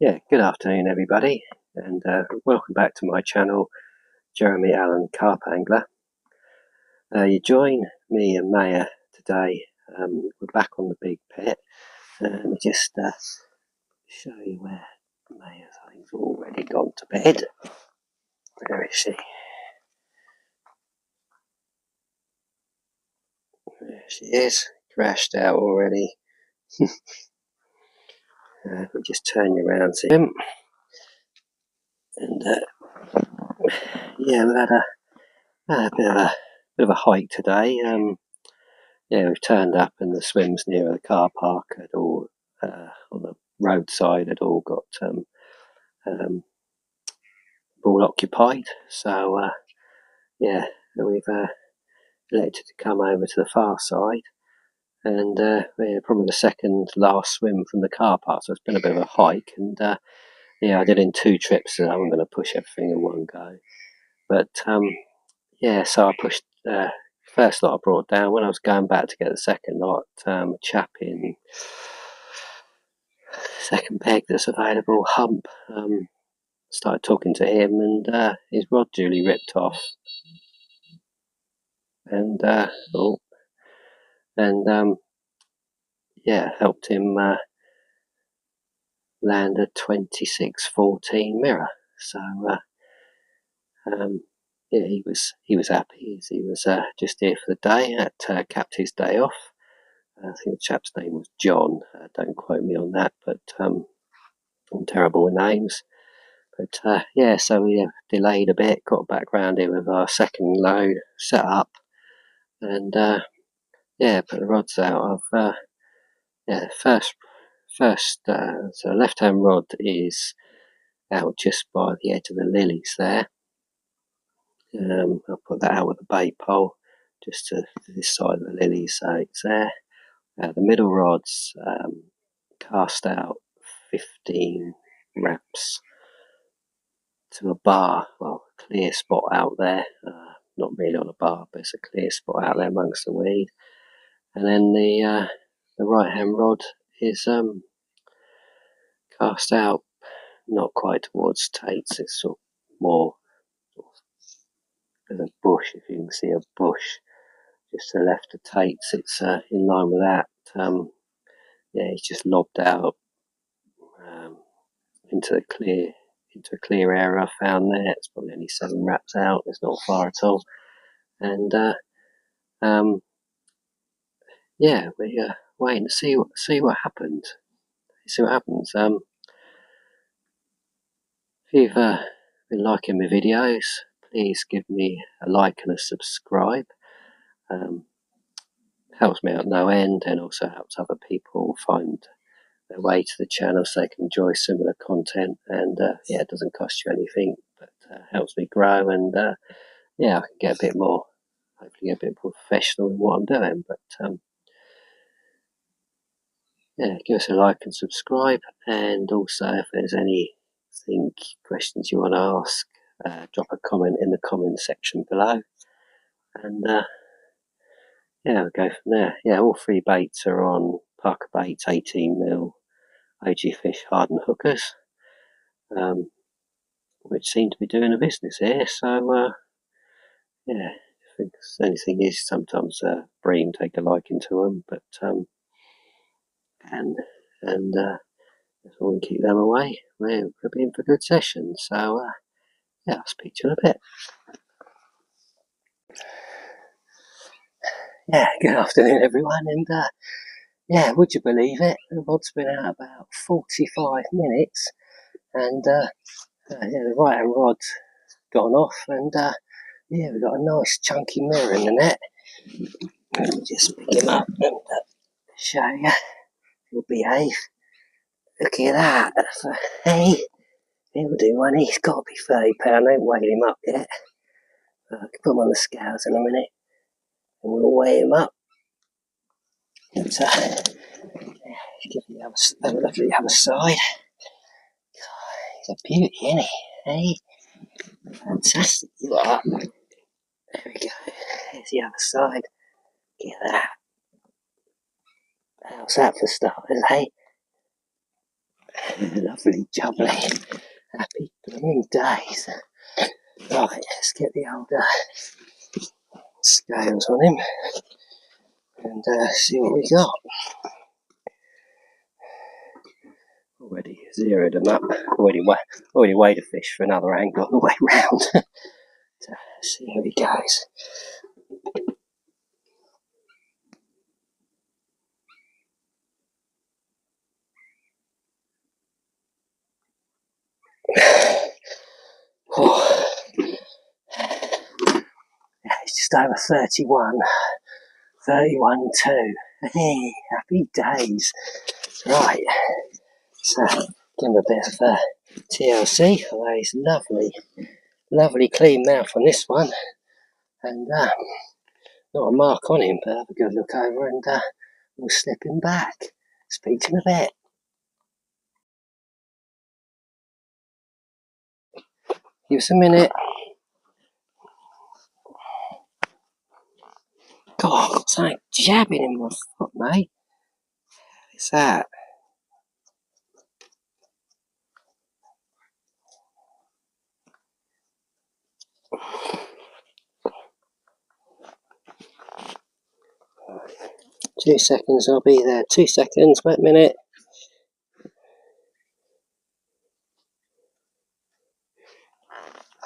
Yeah, good afternoon everybody, and welcome back to my channel, Jeremy Allen Carp Angler. You join me and Maya today. We're back on the big pit. Let me just show you where Maya's, I think, already gone to bed. Where is she? There she is, crashed out already. We just turn you around to him. And yeah, we had a bit of a hike today. Yeah, we've turned up and the swims near the car park had all, on the roadside, had all got all occupied. So yeah, we've elected to come over to the far side, and yeah, probably the second last swim from the car park. So it's been a bit of a hike, and yeah, I did in 2 trips, so I'm going to push everything in one go. But yeah, so I pushed. First lot I brought down. When I was going back to get the second lot, a chap in second peg that's available, Hump, started talking to him, and his rod duly ripped off, and yeah, helped him land a 2614 mirror. So yeah, he was happy. He was just here for the day. Capped his day off. I think the chap's name was John. Don't quote me on that, but I'm terrible with names. But yeah, so we delayed a bit, got back round here with our second load, set up, and yeah, put the rods out. Yeah, first, so left hand rod is out just by the edge of the lilies there. I'll put that out with a bait pole just to this side of the lilies, so it's there. The middle rod's cast out 15 wraps to a bar, well, a clear spot out there, not really on a bar, but it's a clear spot out there amongst the weed. And then the right hand rod is cast out not quite towards Tate's, it's sort of more there's a bush, if you can see a bush just to the left of Tate's, it's in line with that. Yeah, he's just lobbed out into a clear area I found there. It's probably only 7 wraps out, it's not far at all. And yeah, we're waiting to see what happens. If you've been liking my videos, please give me a like and a subscribe. Helps me out no end, and also helps other people find their way to the channel so they can enjoy similar content. And yeah, it doesn't cost you anything, but helps me grow, and yeah, I can get a bit more, hopefully get a bit more professional in what I'm doing. But yeah, give us a like and subscribe, and also if there's anything, questions you want to ask, drop a comment in the comment section below, and yeah, we'll go from there. Yeah, all 3 baits are on Parker Baits 18mm OG Fish hardened hookers, which seem to be doing a business here. So yeah, I think the only thing is sometimes bream take a liking to them, but and if we can keep them away, we're be in for good sessions. So yeah, I'll speak to you in a bit. Yeah, good afternoon everyone, and yeah, would you believe it? The rod's been out about 45 minutes, and yeah, the right hand rod's gone off, and yeah, we've got a nice chunky mirror in the net. Let me just pick him up and show you. He'll behave. Look at that. Hey, he'll do one. He's got to be 30 pounds. I ain't weighed him up yet. I can put him on the scales in a minute, and we'll weigh him up. And give have a look at the other side. He's a beauty, isn't he? Hey, fantastic you are. There we go. There's the other side. Look at that. How's that for starters, hey? Lovely jubbly. Happy blooming days. Right, let's get the old scales on him and see what we got. Already zeroed them up. Already weighed a fish for another angle on the way round. So, see how he goes. Oh, it's just over 31. 31.2. Hey, happy days. Right, so give him a bit of TLC, although he's lovely clean mouth on this one. And not a mark on him, but have a good look over and we'll slip him back. Speak to him a bit. Give us a minute. God, I've got something jabbing in my foot, mate. What's that? Right. 2 seconds, I'll be there. 2 seconds, wait a minute.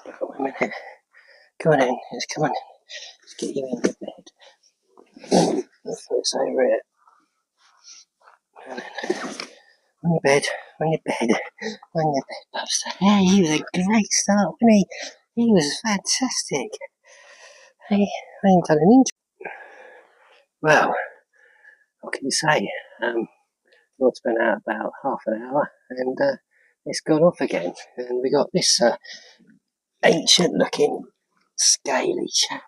Oh, wait a minute. Come on in, come on in. Let's get you in the bed. Let's put this over it. On your bed, Bubs. Yeah, he was a great start, wasn't he? He was fantastic. Hey, I ain't done an inch. Well, what can you say? Rod's been out about half an hour and it's gone off again. And we got this ancient looking scaly chap.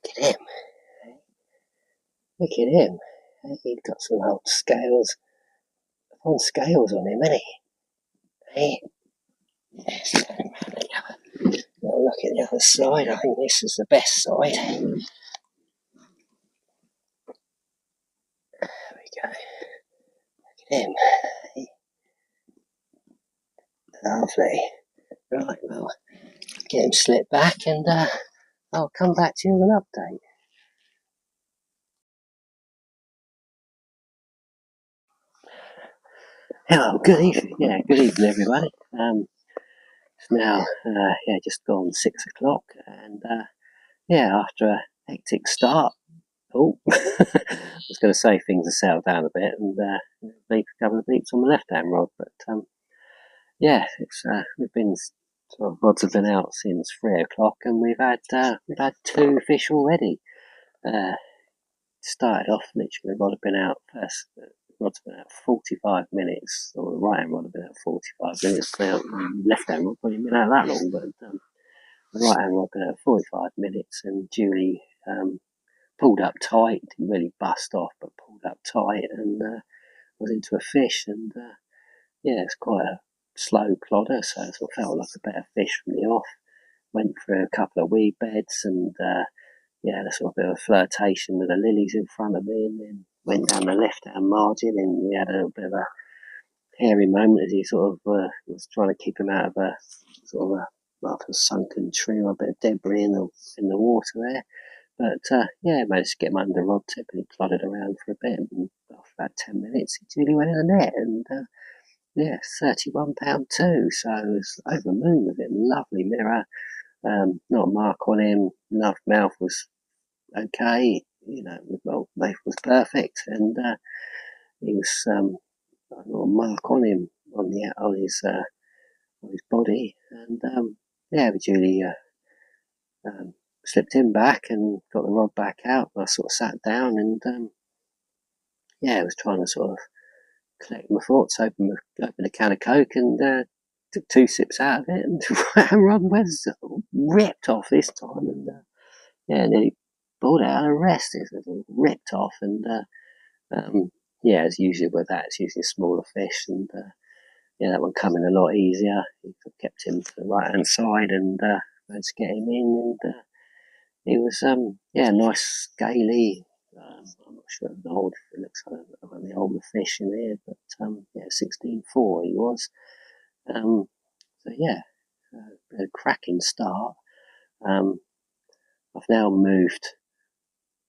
Look at him. Look at him. He's got some old scales on him, hasn't he? Hey, yes, look at the other side. I think this is the best side. There we go. Look at him. Hey. Lovely. Right, well, get him slipped back and I'll come back to you with an update. Hello, good evening. Yeah, good evening, everybody. It's now just gone 6 o'clock, and after a hectic start. Oh, I was going to say things have settled down a bit, and beep a couple of beeps on the left-hand rod, but we've been rods have been out since 3 o'clock, and we've had 2 fish already. Started off literally, rod had been out first. Rod's been out 45 minutes, or the right hand rod had been out 45 minutes. The left hand rod probably been out that long, but the right hand rod been out 45 minutes, and Julie pulled up tight, didn't really bust off, but pulled up tight and was into a fish. And it's quite a slow plodder, so it sort of felt like a better fish from the off. Went through a couple of weed beds and a sort of bit of a flirtation with the lilies in front of me, and then went down the left-hand margin, and we had a little bit of a hairy moment as he sort of was trying to keep him out of a sort of a sunken tree or a bit of debris in the water there. But managed to get him under rod tip, and he plodded around for a bit, and after about 10 minutes he really went in the net, and 31 pound too, so I was over the moon with him. Lovely mirror, not a mark on him, mouth was okay, mouth was perfect, and he was not a mark on him on his body, and Julie slipped him back and got the rod back out. I sort of sat down and I was trying to sort of collect my thoughts, open a can of Coke, and took 2 sips out of it, and the rod was ripped off this time, and nearly pulled out a rest. It was ripped off, and as usual with that, it's usually a smaller fish, and that one coming a lot easier. He kept him to the right hand side, and managed to get him in, and it was nice scaly. I'm not sure it looks like one of the older fish in here, but yeah, 16.4 he was. So yeah, a cracking start. I've now moved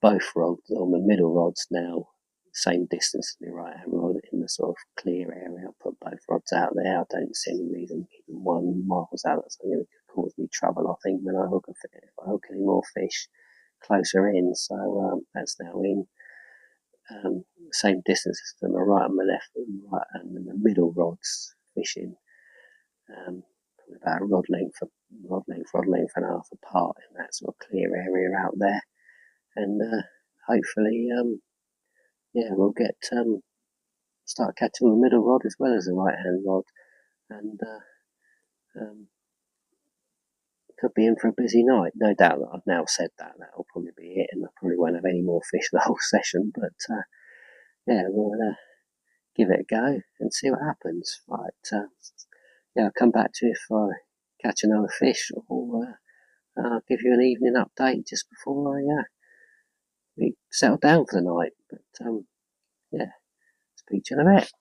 both rods, or the middle rods now, same distance as the right hand rod in the sort of clear area. I'll put both rods out there. I don't see any reason keeping one miles out. That's going to cause me trouble, I think, when I hook if I hook any more fish closer in. So that's now in. Same distance as to my right and my left, and right and the middle rods fishing. Probably about a rod length and a half apart in that sort of clear area out there. And hopefully, yeah, we'll get start catching the middle rod as well as the right hand rod, and could be in for a busy night. No doubt that I've now said that'll probably be it, and I probably won't have any more fish the whole session. But yeah, we'll give it a go and see what happens. Right, yeah, I'll come back to you if I catch another fish, or I'll give you an evening update just before we settle down for the night. But yeah, speak to you in a bit.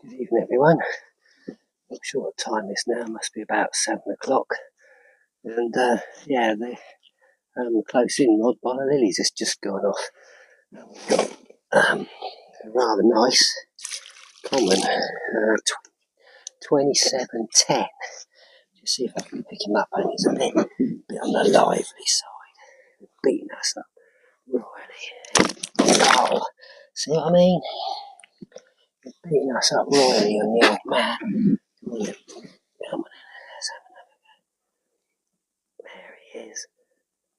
Good evening, everyone. Not sure what time it is now. It must be about 7 o'clock. And yeah, the close in rod by the lilies has just gone off. And we've got a rather nice common 2710. Just see if I can pick him up. And he's a bit on the lively side, beating us up royally. Oh, see what I mean? Beating us up royally on the old mat. Come on, let's have another go. There he is.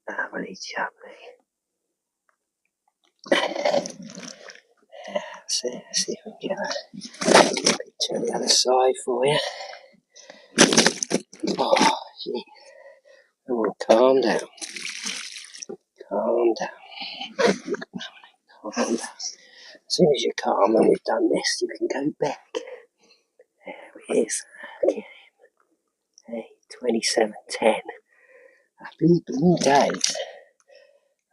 Lovely jubbly. Let's see if we can get a picture of the other side for you. Oh, gee. Oh, calm down. Calm down. Calm down. As soon as you're calm and we've done this, you can go back. There he is. Okay. Hey, 2710. Happy blue days.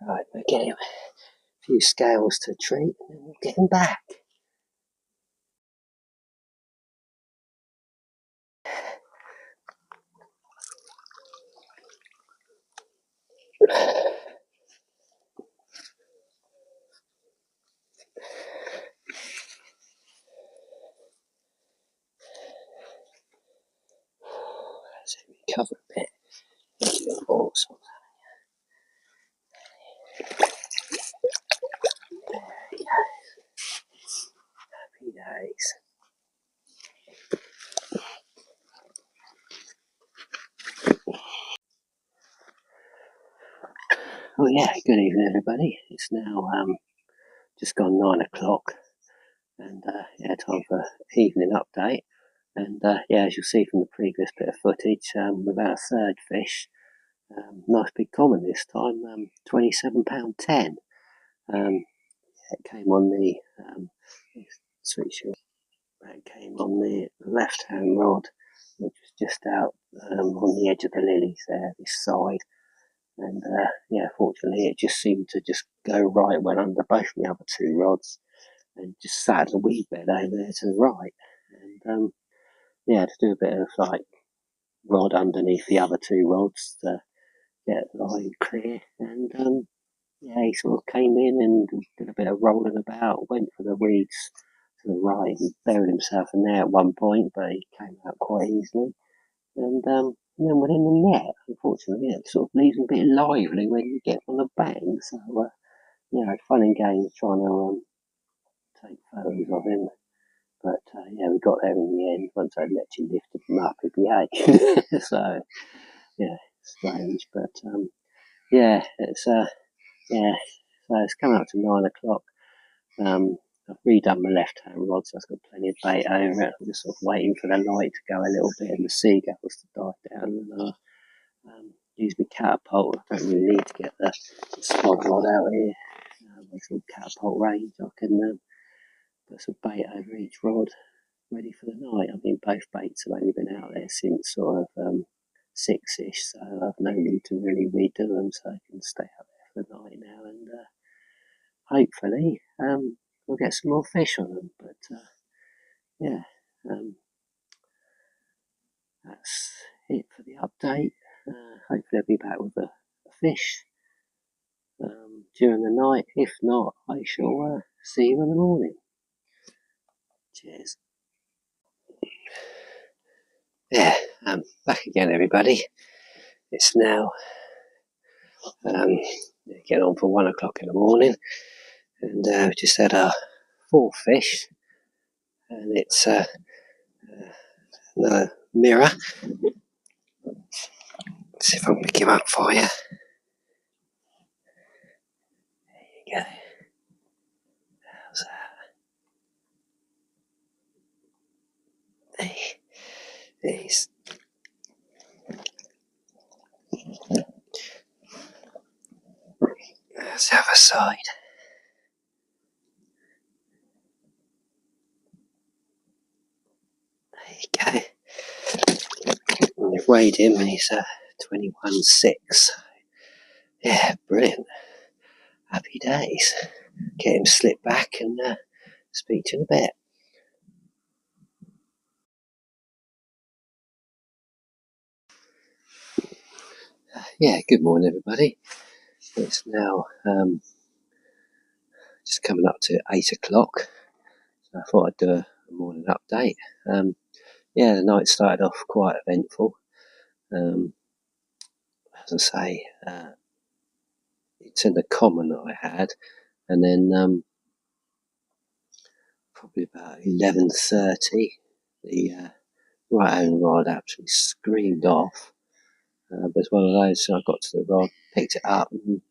Right, we'll get him a few scales to treat and then we'll get him back. Let's recover a bit. Awesome. There he goes. Happy days. Oh yeah, good evening everybody. It's now just gone 9 o'clock, and yeah, time for evening update. And yeah, as you'll see from the previous bit of footage, we've had a third fish. Nice big common this time, £27.10. It came on the switch. It came on the left-hand rod, which was just out on the edge of the lilies there, this side. And yeah, fortunately, it just seemed to just go right, went under both the other two rods, and just sat a wee bit over there to the right. And yeah, to do a bit of like rod underneath the other two rods to get the line clear. And yeah, he sort of came in and did a bit of rolling about, went for the weeds to the right and buried himself in there at one point, but he came out quite easily. And then went in the net. Unfortunately, it sort of leaves him a bit lively when you get on the bang. So, you know, fun and games trying to take photos of him. But yeah, we got there in the end. Once I'd lifted him up, he'd be so, yeah, strange. But yeah, it's yeah, so it's coming up to 9 o'clock. I've redone my left-hand rod, so I've got plenty of bait over it. I'm just sort of waiting for the light to go a little bit and the seagulls to die down, and I'll use my catapult. I don't really need to get the spot rod out here. With some catapult range, I can put some bait over each rod, ready for the night. I mean, both baits have only been out there since sort of 6ish, so I've no need to really redo them, so I can stay out there for the night now, and hopefully we'll get some more fish on them. But yeah, that's it for the update. Hopefully I'll be back with a fish during the night. If not, I shall see you in the morning. Cheers. Yeah, back again, everybody. It's now getting on for 1 o'clock in the morning, and we just had our 4th fish, and it's another mirror. Let's see if I can pick him up for you. There you go. How's that? He's There's the other side. There you go. And they've weighed him, and he's 21.6. Yeah, brilliant. Happy days. Get him slipped back and speak to you in a bit. Yeah, good morning, everybody. It's now just coming up to 8 o'clock. So I thought I'd do a morning update. Yeah, the night started off quite eventful. As I say, it's in the common that I had, and then probably about 11:30, the right hand rod absolutely screamed off. But it's one of those, so I got to the rod, picked it up, and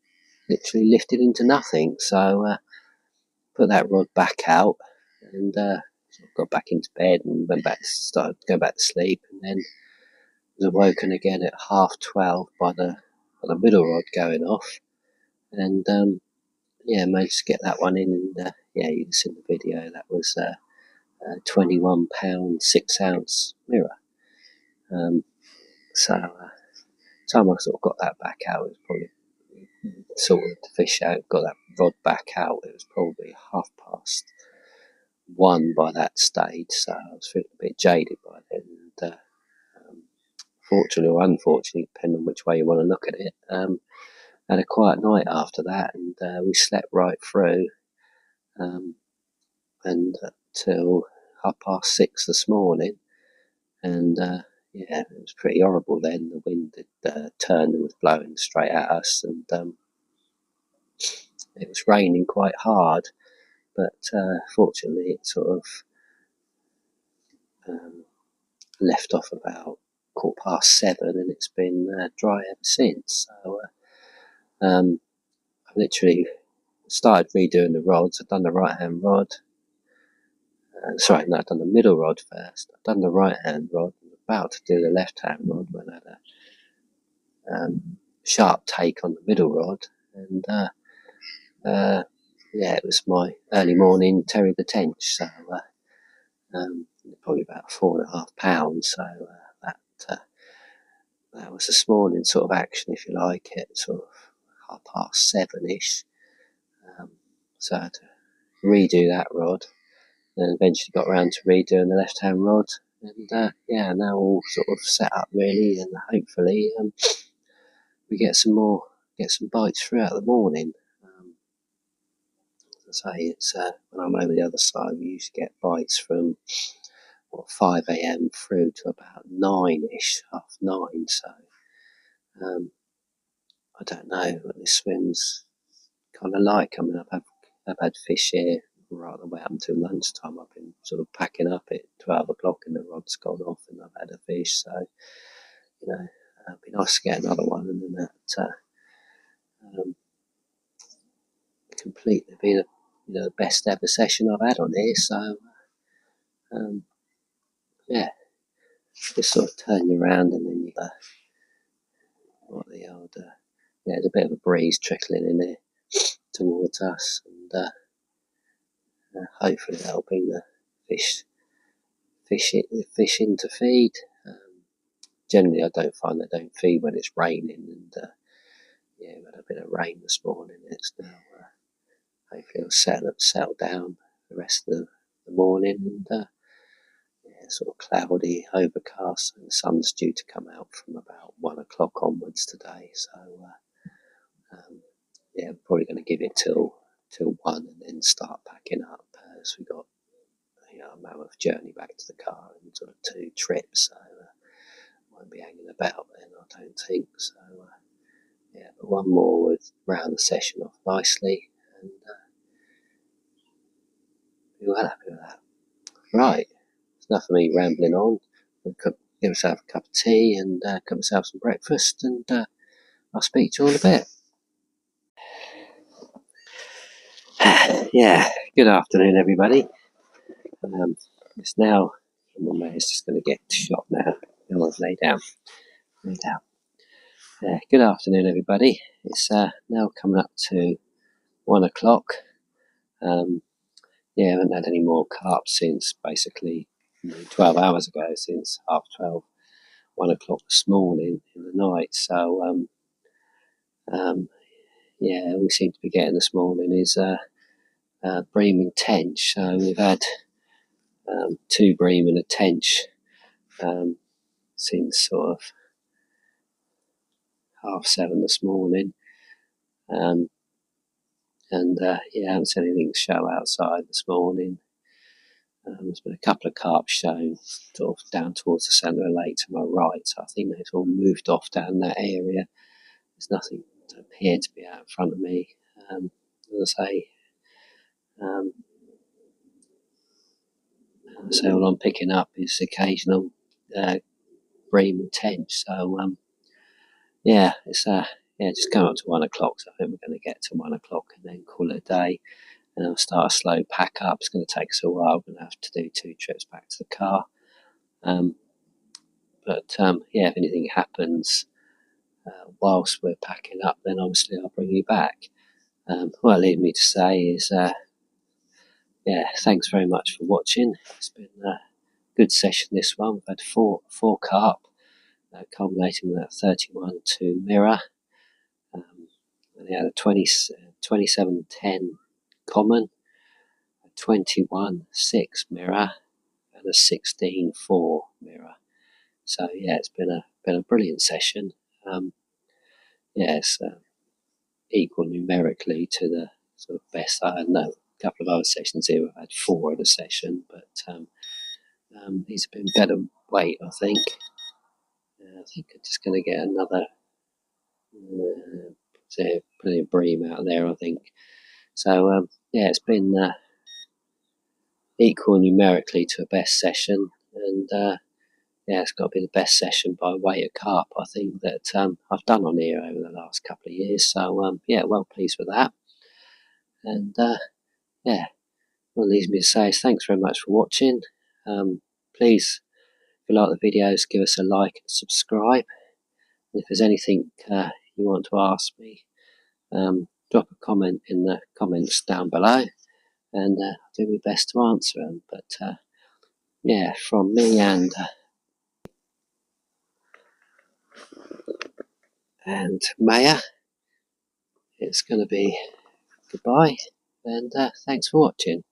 literally lifted into nothing. So put that rod back out, and got back into bed and started to go back to sleep, and then was awoken again at 12:30 by the middle rod going off, and yeah, managed to get that one in, and yeah, you can see in the video that was a 21-pound 6-ounce mirror. So time I sort of got that back out, it was probably sorted the fish out, got that rod back out. It was probably 1:30 by that stage, so I was feeling a bit jaded by then. And fortunately or unfortunately, depending on which way you want to look at it, had a quiet night after that, and we slept right through, and till 6:30 this morning, and yeah, it was pretty horrible then. The wind had turned and was blowing straight at us, and it was raining quite hard, but fortunately it sort of left off about 7:15, and it's been dry ever since. So I've literally started redoing the rods. I've done the right hand rod. Sorry, no, I've done the middle rod first. I've done the right hand rod. I'm about to do the left hand rod when I had a sharp take on the middle rod, and yeah, it was my early morning Terry the Tench, so probably about 4.5 pounds. So that was this morning sort of action, if you like it, sort of 7:30ish. So I had to redo that rod, and eventually got around to redoing the left hand rod, and yeah, now all sort of set up really, and hopefully we get some bites throughout the morning. As I say, it's when I'm over the other side, we usually get bites from 5 a.m. through to about 9ish, 9:30. So I don't know what this swim's kind of like. I mean, I've had fish here right the way up until lunchtime. I've been sort of packing up at 12 o'clock, and the rod's gone off, and I've had a fish. So you know, it'd be nice to get another one, and then that completely be the best ever session I've had on here. So yeah, just sort of turn you around, and then what the old yeah, there's a bit of a breeze trickling in here towards us, and hopefully that'll bring the fish in to feed. Generally, I don't find they don't feed when it's raining, and yeah, we had a bit of rain this morning. It's now hopefully it'll settle down the rest of the morning, and yeah, sort of cloudy, overcast, and the sun's due to come out from about 1 o'clock onwards today. So yeah, we're probably going to give it till 1 and then start packing up, as we got a mammoth journey back to the car and sort of 2 trips, so won't be hanging about then, I don't think. So yeah, but one more would round the session off nicely, and be well happy with that. Right, it's enough of me rambling on. I'll give myself a cup of tea and cook myself some breakfast, and I'll speak to you all in a bit. Yeah, good afternoon, everybody. It's now, my mate's just going to get shot now. Come on, lay down. Good afternoon, everybody. It's now coming up to 1 o'clock. Yeah, I haven't had any more carp since basically 12 hours ago, since 12:30, 1 o'clock this morning in the night. So yeah, all we seem to be getting this morning is bream and tench. So we've had 2 bream and a tench since sort of 7:30 this morning. And yeah, I haven't seen anything show outside this morning. There's been a couple of carp shown sort of down towards the centre of the lake to my right, so I think they've all moved off down that area. There's nothing to appear to be out in front of me. As I say, all I'm picking up is occasional bream and tench. So yeah, it's yeah, just going up to 1 o'clock. So I think we're going to get to 1 o'clock and then call it a day. And I'll start a slow pack up. It's going to take us a while. We're going to have to do 2 trips back to the car. But yeah, if anything happens whilst we're packing up, then obviously I'll bring you back. What it leaves me to say is, yeah, thanks very much for watching. It's been a good session, this one. We've had four carp, culminating with that 31.2 mirror. And they had a 27.10 common, a 21.6 mirror, and a 16.4 mirror. So yeah, it's been a brilliant session. Yeah, it's equal numerically to the sort of best. I know a couple of other sessions here we've had 4 in a session, but these have been better weight, I think. I think I'm just going to get another plenty of bream out there, I think. So yeah, it's been equal numerically to a best session, and yeah, it's got to be the best session by weight of carp, I think, that I've done on here over the last couple of years. So yeah, well pleased with that. And yeah, what leaves me to say is thanks very much for watching. Please, if you like the videos, give us a like and subscribe. And if there's anything you want to ask me, drop a comment in the comments down below, and I'll do my best to answer them. But yeah, from me and Maya, it's going to be goodbye, and thanks for watching.